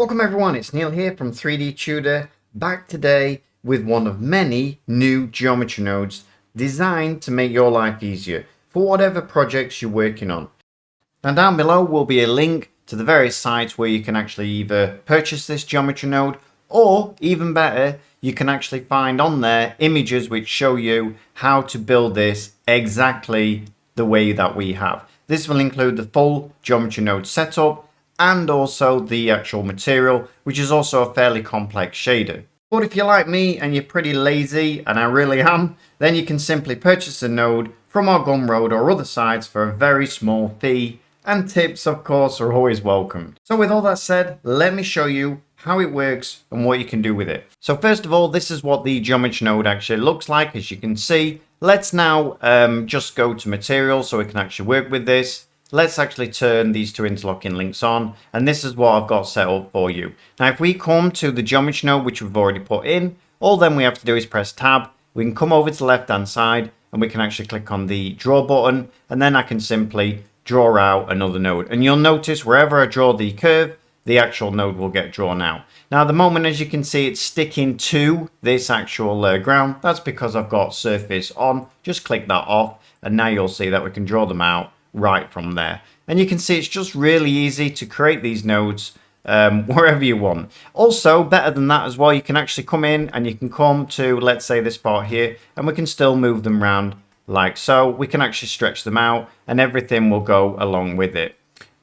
Welcome everyone, it's Neil here from 3D Tudor, back today with one of many new geometry nodes designed to make your life easier for whatever projects you're working on. Now down below will be a link to the various sites where you can actually either purchase this geometry node, or even better, you can actually find on there images which show you how to build this exactly the way that we have. This will include the full geometry node setup and also the actual material, which is also a fairly complex shader. But if you're like me and you're pretty lazy, and I really am, then you can simply purchase a node from our Gumroad or other sites for a very small fee, and tips of course are always welcomed. So with all that said, let me show you how it works and what you can do with it. So first of all, this is what the geometry node actually looks like. As you can see, let's now just go to material so we can actually work with this. Let's actually turn these two interlocking links on, and this is what I've got set up for you. Now if we come to the geometry node which we've already put in, all then we have to do is press tab. We can come over to the left hand side and we can actually click on the draw button, and then I can simply draw out another node, and you'll notice wherever I draw the curve, the actual node will get drawn out. Now at the moment, as you can see, it's sticking to this actual ground. That's because I've got surface on. Just click that off and now you'll see that we can draw them out right from there. And you can see it's just really easy to create these nodes wherever you want. Also, better than that as well, you can actually come in and you can come to, let's say, this part here, and we can still move them around like so. We can actually stretch them out and everything will go along with it.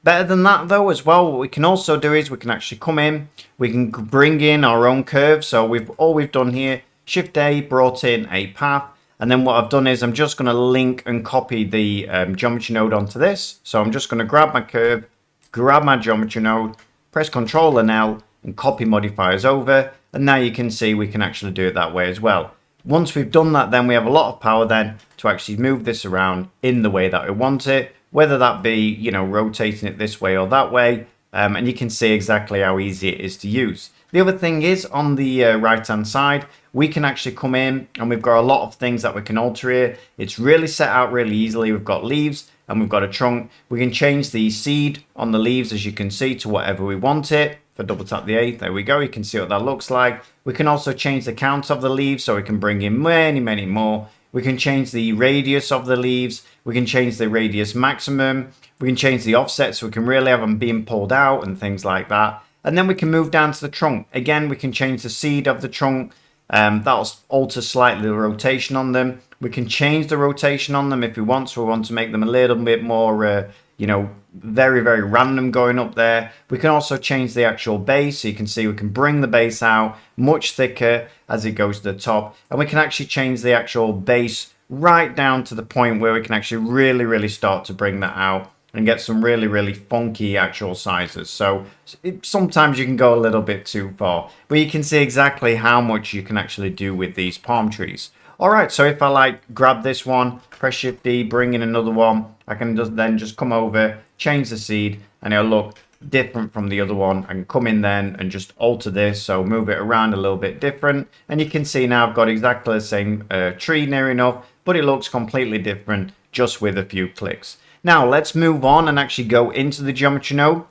Better than that though as well, what we can also do is we can actually come in, we can bring in our own curve. So all we've done here, Shift A, brought in a path. And then what I've done is I'm just going to link and copy the geometry node onto this. So I'm just going to grab my curve, grab my geometry node, press Ctrl and L and copy modifiers over. And now you can see we can actually do it that way as well. Once we've done that, then we have a lot of power then to actually move this around in the way that we want it. Whether that be, you know, rotating it this way or that way. And you can see exactly how easy it is to use. The other thing is on the right hand side, we can actually come in and we've got a lot of things that we can alter here. It's really set out really easily. We've got leaves and we've got a trunk. We can change the seed on the leaves, as you can see, to whatever we want it. If I double tap the A, there we go. You can see what that looks like. We can also change the count of the leaves, so we can bring in many more. We can change the radius of the leaves. We can change the radius maximum. We can change the offset so we can really have them being pulled out and things like that. And then we can move down to the trunk. Again, we can change the seed of the trunk. That'll alter slightly the rotation on them. We can change the rotation on them if we want. So we want to make them a little bit more, you know, very random going up there. We can also change the actual base. So you can see we can bring the base out much thicker as it goes to the top. And we can actually change the actual base right down to the point where we can actually really start to bring that out and get some really funky actual sizes. So sometimes you can go a little bit too far, but you can see exactly how much you can actually do with these palm trees. All right, so if I like grab this one, press Shift D, bring in another one, I can then just come over, change the seed, and it'll look different from the other one. I can come in then and just alter this, so move it around a little bit different. And you can see now I've got exactly the same tree near enough, but it looks completely different just with a few clicks. Now let's move on and actually go into the geometry node.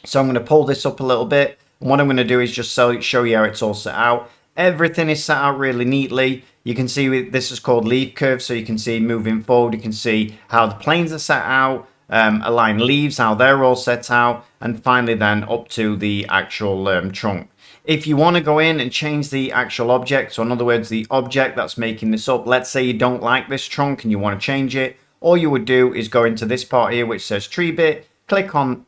So I'm going to pull this up a little bit. And what I'm going to do is just show you how it's all set out. Everything is set out really neatly. You can see this is called leaf curve. So you can see moving forward, you can see how the planes are set out, align leaves, how they're all set out. And finally then up to the actual trunk. If you want to go in and change the actual object, so in other words, the object that's making this up, let's say you don't like this trunk and you want to change it, all you would do is go into this part here which says tree bit, click on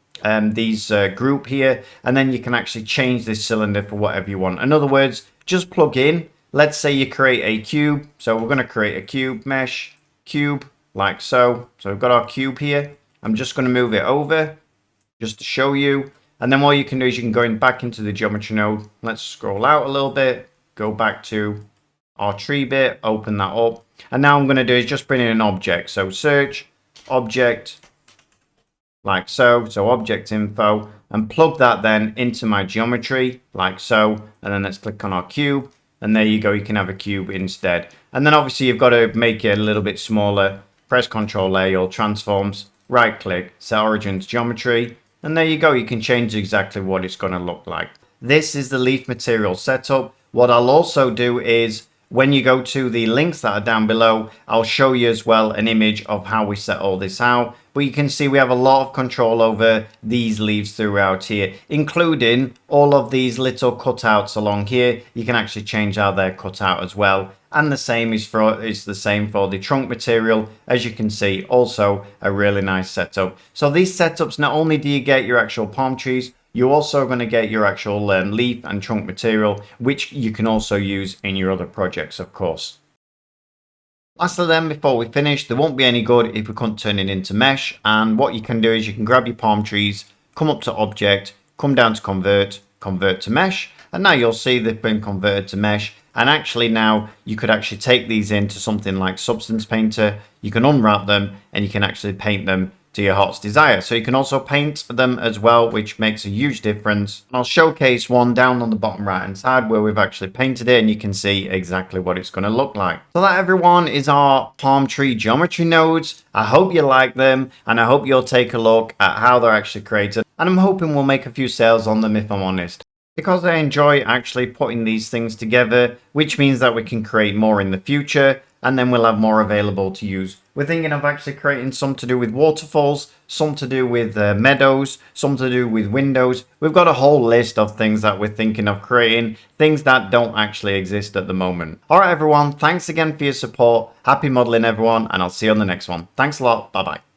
these group here, and then you can actually change this cylinder for whatever you want. In other words, just plug in, let's say you create a cube, so we're going to create a cube, mesh, cube, like so. So we've got our cube here. I'm just going to move it over just to show you. And then what you can do is you can go back into the geometry node. Let's scroll out a little bit, go back to our tree bit, open that up. And now I'm going to do is just bring in an object. So search, object, like so. So object info, and plug that then into my geometry, like so. And then let's click on our cube. And there you go, you can have a cube instead. And then obviously you've got to make it a little bit smaller. Press Ctrl A or transforms, right click, set origin to geometry. And there you go, you can change exactly what it's going to look like. This is the leaf material setup. What I'll also do is, when you go to the links that are down below, I'll show you as well an image of how we set all this out. But you can see we have a lot of control over these leaves throughout here, including all of these little cutouts along here. You can actually change how they're cut out as well. And the same is the same for the trunk material. As you can see, also a really nice setup. So these setups, not only do you get your actual palm trees, you're also going to get your actual leaf and trunk material, which you can also use in your other projects, of course. Lastly then, before we finish, there won't be any good if we couldn't turn it into mesh. And what you can do is you can grab your palm trees, come up to object, come down to convert to mesh. And now you'll see they've been converted to mesh. And actually now you could actually take these into something like Substance Painter. You can unwrap them and you can actually paint them to your heart's desire. So you can also paint them as well, which makes a huge difference. I'll showcase one down on the bottom right hand side where we've actually painted it, and you can see exactly what it's going to look like. So that, everyone, is our palm tree geometry nodes. I hope you like them, and I hope you'll take a look at how they're actually created, and I'm hoping we'll make a few sales on them, if I'm honest, because I enjoy actually putting these things together, which means that we can create more in the future, and then we'll have more available to use. We're thinking of actually creating some to do with waterfalls, some to do with meadows, some to do with windows. We've got a whole list of things that we're thinking of creating, things that don't actually exist at the moment. Alright everyone, thanks again for your support. Happy modeling everyone, and I'll see you on the next one. Thanks a lot, bye bye.